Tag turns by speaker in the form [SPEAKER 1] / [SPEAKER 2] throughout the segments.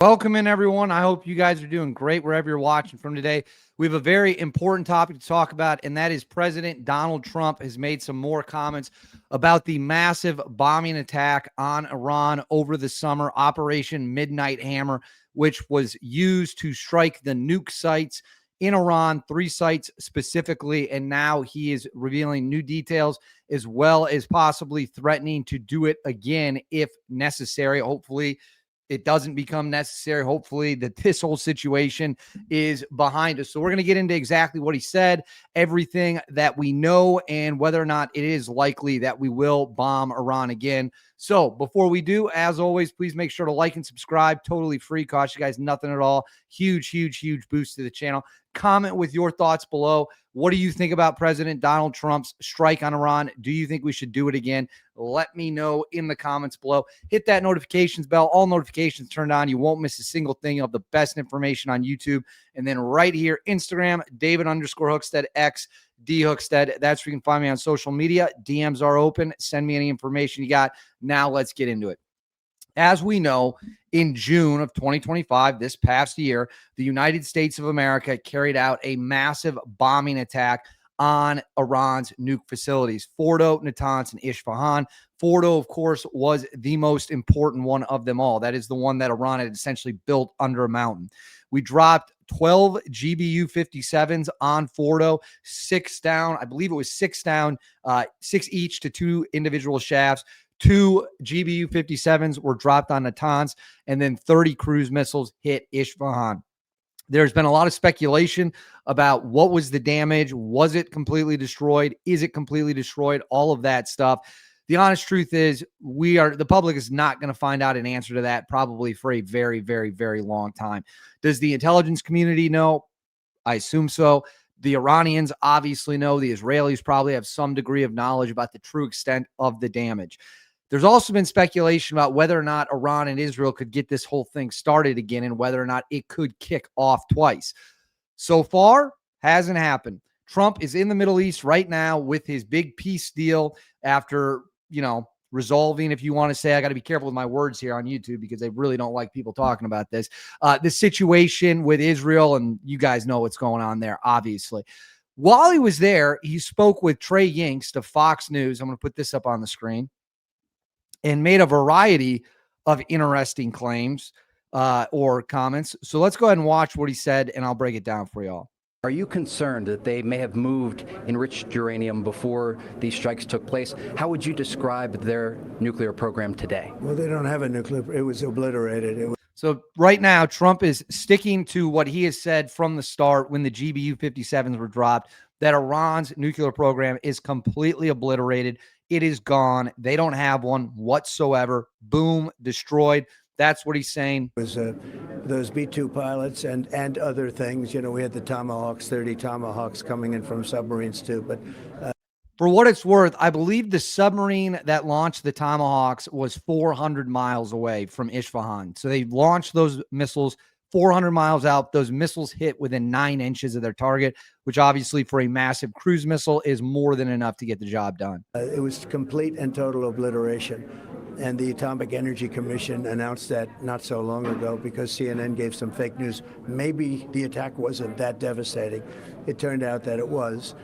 [SPEAKER 1] Welcome in, everyone. I hope you guys are doing great wherever you're watching from today. We have a very important topic to talk about, and that is President Donald Trump has made some more comments about the massive bombing attack on Iran over the summer, Operation Midnight Hammer, which was used to strike the nuke sites in Iran, 3 sites specifically, and now he is revealing new details as well as possibly threatening to do it again if necessary. Hopefully, it doesn't become necessary. Hopefully that this whole situation is behind us. So we're going to get into exactly what he said, everything that we know, and whether or not it is likely that we will bomb Iran again. So before we do, as always, please make sure to like and subscribe. Totally free. Cost you guys nothing at all. Huge boost to the channel. Comment with your thoughts below. What do you think about President Donald Trump's strike on Iran? Do you think we should do it again? Let me know in the comments below. Hit that notifications bell. All notifications turned on. You won't miss a single thing. You'll have the best information on YouTube. And then right here, Instagram, David_Hookstead, X, D Hookstead. That's where you can find me on social media. DMs are open. Send me any information you got. Now let's get into it. As we know, in June of 2025, this past year, the United States of America carried out a massive bombing attack on Iran's nuke facilities, Fordo, Natanz, and Isfahan. Fordo, of course, was the most important one of them all. That is the one that Iran had essentially built under a mountain. We dropped 12 GBU-57s on Fordo, 6 down. I believe it was 6 down, 6 each to 2 individual shafts. 2 GBU-57s were dropped on Natanz, and then 30 cruise missiles hit Isfahan. There's been a lot of speculation about what was the damage. Was it completely destroyed? Is it completely destroyed? All of that stuff. The honest truth is the public is not going to find out an answer to that probably for a very, very, very long time. Does the intelligence community know? I assume so. The Iranians obviously know. The Israelis probably have some degree of knowledge about the true extent of the damage. There's also been speculation about whether or not Iran and Israel could get this whole thing started again and whether or not it could kick off twice. So far, hasn't happened. Trump is in the Middle East right now with his big peace deal after, resolving, if you want to say, I got to be careful with my words here on YouTube because they really don't like people talking about this. The situation with Israel, and you guys know what's going on there, obviously. While he was there, he spoke with Trey Yingst of Fox News. I'm going to put this up on the screen. And made a variety of interesting claims or comments. So let's go ahead and watch what he said, and I'll break it down for y'all.
[SPEAKER 2] Are you concerned that they may have moved enriched uranium before these strikes took place? How would you describe their nuclear program today?
[SPEAKER 3] Well, they don't have a nuclear. It was obliterated.
[SPEAKER 1] So right now, Trump is sticking to what he has said from the start when the GBU-57s were dropped, that Iran's nuclear program is completely obliterated. It is gone. They don't have one whatsoever. Boom, destroyed. That's what he's saying.
[SPEAKER 3] It was those B-2 pilots and other things. We had the Tomahawks, 30 Tomahawks coming in from submarines too. But
[SPEAKER 1] for what it's worth, I believe the submarine that launched the Tomahawks was 400 miles away from Isfahan. So they launched those missiles 400 miles out. Those missiles hit within 9 inches of their target, which obviously for a massive cruise missile is more than enough to get the job done.
[SPEAKER 3] It was complete and total obliteration. And the Atomic Energy Commission announced that not so long ago because CNN gave some fake news. Maybe the attack wasn't that devastating. It turned out that it was.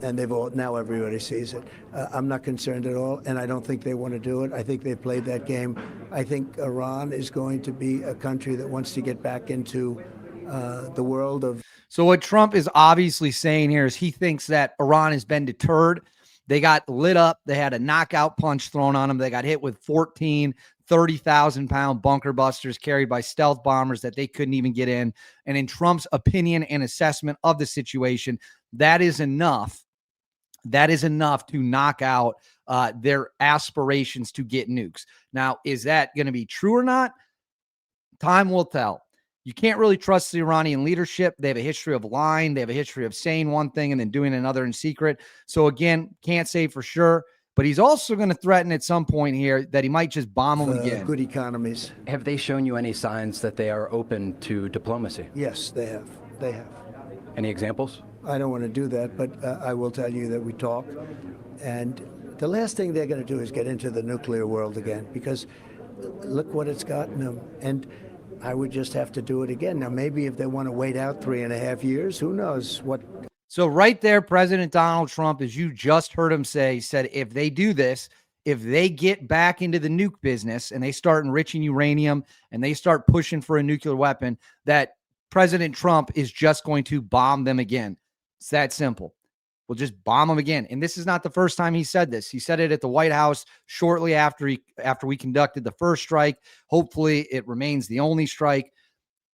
[SPEAKER 3] And now everybody sees it. I'm not concerned at all, and I don't think they want to do it. I think they played that game. I think Iran is going to be a country that wants to get back into the world of.
[SPEAKER 1] So what Trump is obviously saying here is he thinks that Iran has been deterred. They got lit up. They had a knockout punch thrown on them. They got hit with 14 30,000-pound bunker busters carried by stealth bombers that they couldn't even get in. And in Trump's opinion and assessment of the situation, that is enough. That is enough to knock out their aspirations to get nukes. Now, is that going to be true or not? Time will tell. You can't really trust the Iranian leadership. They have a history of lying. They have a history of saying one thing and then doing another in secret. So again, can't say for sure. But he's also going to threaten at some point here that he might just bomb them again.
[SPEAKER 3] Good economies.
[SPEAKER 2] Have they shown you any signs that they are open to diplomacy?
[SPEAKER 3] Yes, they have. They have.
[SPEAKER 2] Any examples?
[SPEAKER 3] I don't want to do that, but I will tell you that we talk. And the last thing they're going to do is get into the nuclear world again, because look what it's gotten them. And I would just have to do it again. Now, maybe if they want to wait out 3.5 years, who knows what.
[SPEAKER 1] So right there, President Donald Trump, as you just heard him say, he said, if they do this, if they get back into the nuke business and they start enriching uranium and they start pushing for a nuclear weapon, that President Trump is just going to bomb them again. It's that simple. We'll just bomb them again. And this is not the first time he said this. He said it at the White House shortly after we conducted the first strike. Hopefully it remains the only strike.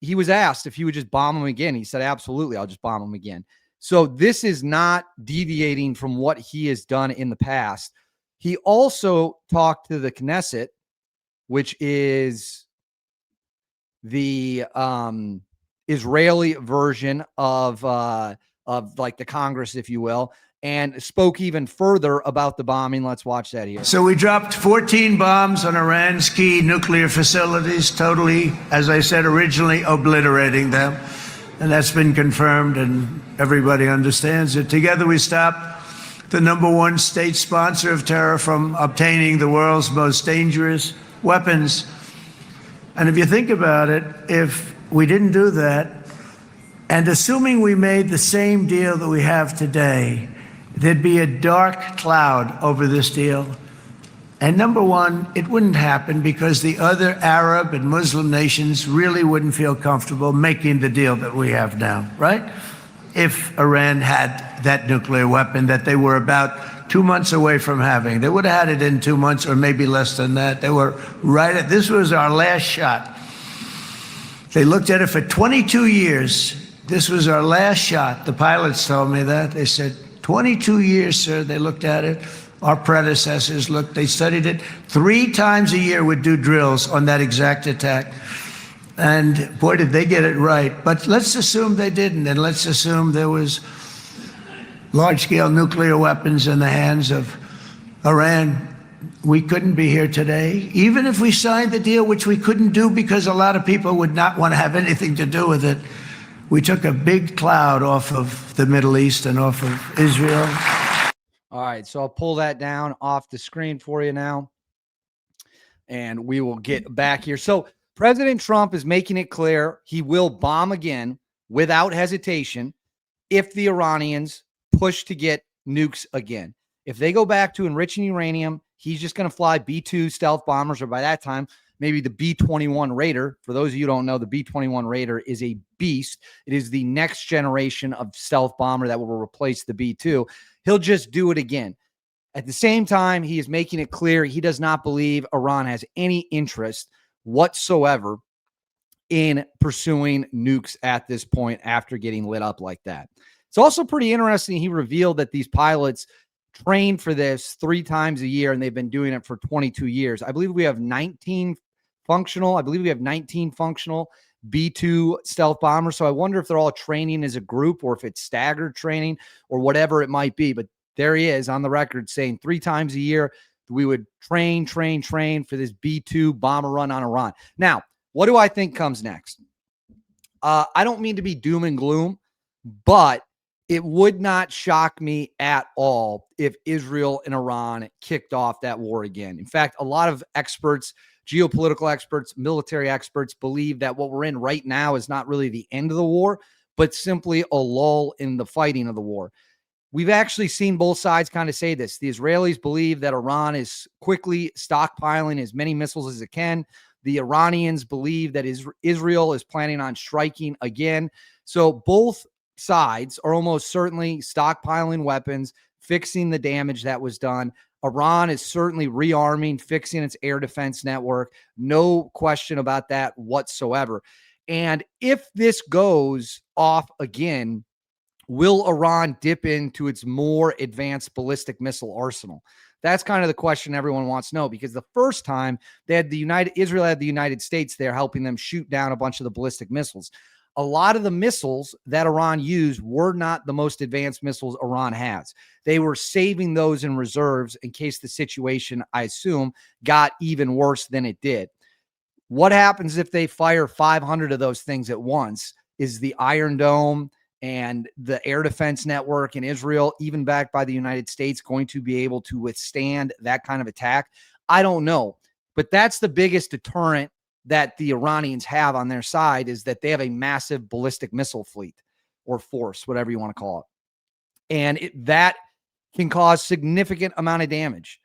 [SPEAKER 1] He was asked if he would just bomb them again. He said, absolutely, I'll just bomb them again. So this is not deviating from what he has done in the past. He also talked to the Knesset, which is the Israeli version of like the Congress, if you will, and spoke even further about the bombing. Let's watch that here.
[SPEAKER 3] So we dropped 14 bombs on Iran's key nuclear facilities, totally, as I said originally, obliterating them. And that's been confirmed, and everybody understands it. Together we stopped the #1 state sponsor of terror from obtaining the world's most dangerous weapons. And if you think about it, if we didn't do that, and assuming we made the same deal that we have today, there'd be a dark cloud over this deal. And #1, it wouldn't happen because the other Arab and Muslim nations really wouldn't feel comfortable making the deal that we have now, right? If Iran had that nuclear weapon that they were about 2 months away from having. They would have had it in 2 months or maybe less than that. They were right at, this was our last shot. They looked at it for 22 years. This was our last shot. The pilots told me that. They said, 22 years, sir. They looked at it. Our predecessors looked, they studied it. 3 times a year would do drills on that exact attack. And boy, did they get it right. But let's assume they didn't, and let's assume there was large-scale nuclear weapons in the hands of Iran. We couldn't be here today, even if we signed the deal, which we couldn't do because a lot of people would not want to have anything to do with it. We took a big cloud off of the Middle East and off of Israel.
[SPEAKER 1] All right, so I'll pull that down off the screen for you now, and we will get back here. So President Trump is making it clear he will bomb again without hesitation if the Iranians push to get nukes again. If they go back to enriching uranium, he's just going to fly B-2 stealth bombers, or by that time, maybe the B-21 Raider. For those of you who don't know, the B-21 Raider is a beast. It is the next generation of stealth bomber that will replace the B-2. He'll just do it again. At the same time, he is making it clear he does not believe Iran has any interest whatsoever in pursuing nukes at this point after getting lit up like that. It's also pretty interesting. He revealed that these pilots train for this 3 times a year, and they've been doing it for 22 years. I believe we have 19 functional. B-2 stealth bombers. So I wonder if they're all training as a group or if it's staggered training or whatever it might be. But there he is on the record saying 3 times a year we would train for this B-2 bomber run on Iran. Now, what do I think comes next? I don't mean to be doom and gloom, but it would not shock me at all if Israel and Iran kicked off that war again. In fact, a lot of experts, geopolitical experts, military experts, believe that what we're in right now is not really the end of the war, but simply a lull in the fighting of the war. We've actually seen both sides kind of say this. The Israelis believe that Iran is quickly stockpiling as many missiles as it can. The Iranians believe that Israel is planning on striking again. So both sides are almost certainly stockpiling weapons, fixing the damage that was done. Iran is certainly rearming, fixing its air defense network. No question about that whatsoever. And if this goes off again, will Iran dip into its more advanced ballistic missile arsenal? That's kind of the question everyone wants to know, because the first time they had Israel had the United States there helping them shoot down a bunch of the ballistic missiles. A lot of the missiles that Iran used were not the most advanced missiles Iran has. They were saving those in reserves in case the situation, I assume, got even worse than it did. What happens if they fire 500 of those things at once? Is the Iron Dome and the air defense network in Israel, even backed by the United States, going to be able to withstand that kind of attack? I don't know. But that's the biggest deterrent that the Iranians have on their side is that they have a massive ballistic missile fleet or force, whatever you want to call it. And that can cause significant amount of damage.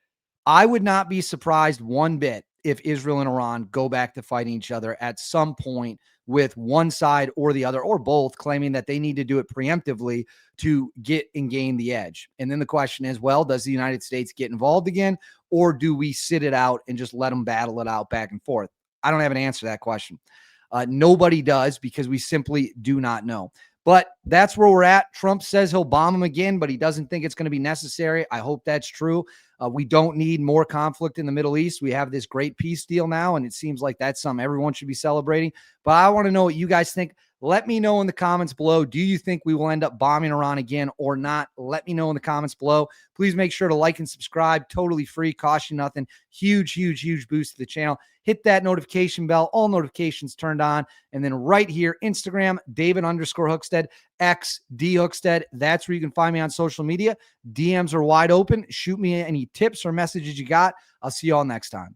[SPEAKER 1] I would not be surprised one bit if Israel and Iran go back to fighting each other at some point, with one side or the other or both claiming that they need to do it preemptively to get and gain the edge. And then the question is, well, does the United States get involved again, or do we sit it out and just let them battle it out back and forth? I don't have an answer to that question. Nobody does, because we simply do not know. But that's where we're at. Trump says he'll bomb them again, but he doesn't think it's going to be necessary. I hope that's true. We don't need more conflict in the Middle East. We have this great peace deal now, and it seems like that's something everyone should be celebrating. But I want to know what you guys think. Let me know in the comments below. Do you think we will end up bombing Iran again or not? Let me know in the comments below. Please make sure to like and subscribe. Totally free, cost you nothing. Huge, huge, huge boost to the channel. Hit that notification bell, all notifications turned on. And then right here, Instagram, David_Hookstead, X D Hookstead. That's where you can find me on social media. DMs are wide open. Shoot me any tips or messages you got. I'll see you all next time.